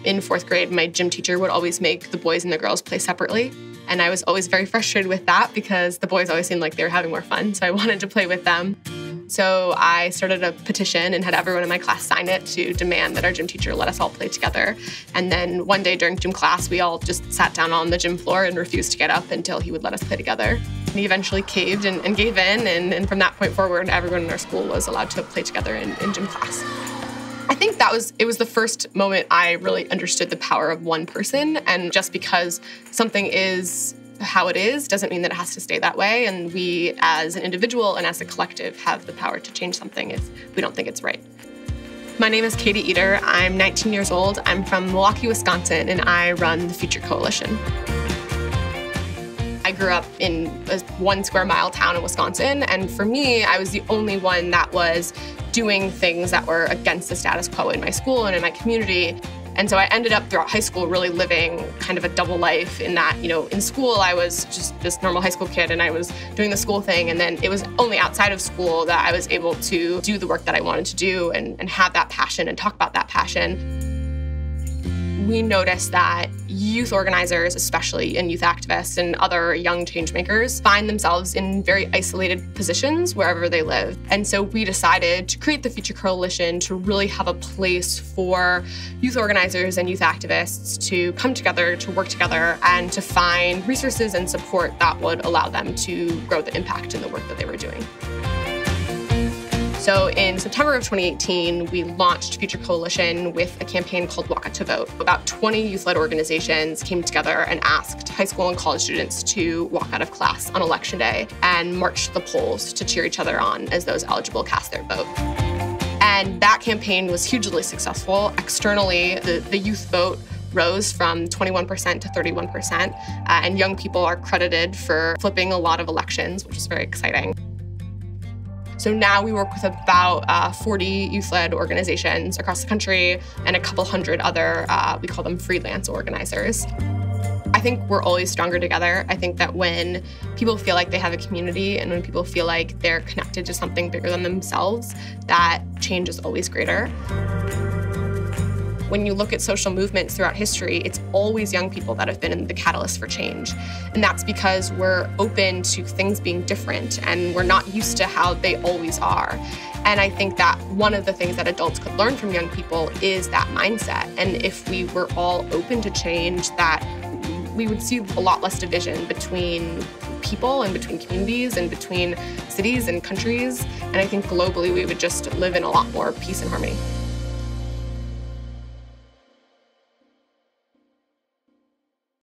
In fourth grade, my gym teacher would always make the boys and the girls play separately. And I was always very frustrated with that because the boys always seemed like they were having more fun, so I wanted to play with them. So I started a petition and had everyone in my class sign it to demand that our gym teacher let us all play together. And then one day during gym class, we all just sat down on the gym floor and refused to get up until he would let us play together. He eventually caved and gave in, and from that point forward, everyone in our school was allowed to play together in gym class. I think it was the first moment I really understood the power of one person, and just because something is how it is doesn't mean that it has to stay that way, and we as an individual and as a collective have the power to change something if we don't think it's right. My name is Katie Eder. I'm 19 years old. I'm from Milwaukee, Wisconsin, and I run the Future Coalition. I grew up in a 1 square mile town in Wisconsin, and for me, I was the only one that was doing things that were against the status quo in my school and in my community. And so I ended up throughout high school really living kind of a double life in that, in school I was just this normal high school kid and I was doing the school thing, and then it was only outside of school that I was able to do the work that I wanted to do and have that passion and talk about that passion. We noticed that youth organizers, especially and youth activists and other young changemakers, find themselves in very isolated positions wherever they live. And so we decided to create the Future Coalition to really have a place for youth organizers and youth activists to come together, to work together, and to find resources and support that would allow them to grow the impact in the work that they were doing. So in September of 2018, we launched Future Coalition with a campaign called Walk Out to Vote. About 20 youth-led organizations came together and asked high school and college students to walk out of class on Election Day and march to the polls to cheer each other on as those eligible cast their vote. And that campaign was hugely successful. Externally, the youth vote rose from 21% to 31%, and young people are credited for flipping a lot of elections, which is very exciting. So now we work with about 40 youth-led organizations across the country and a couple hundred other, we call them freelance organizers. I think we're always stronger together. I think that when people feel like they have a community and when people feel like they're connected to something bigger than themselves, that change is always greater. When you look at social movements throughout history, it's always young people that have been the catalyst for change. And that's because we're open to things being different and we're not used to how they always are. And I think that one of the things that adults could learn from young people is that mindset. And if we were all open to change, that we would see a lot less division between people and between communities and between cities and countries. And I think globally we would just live in a lot more peace and harmony.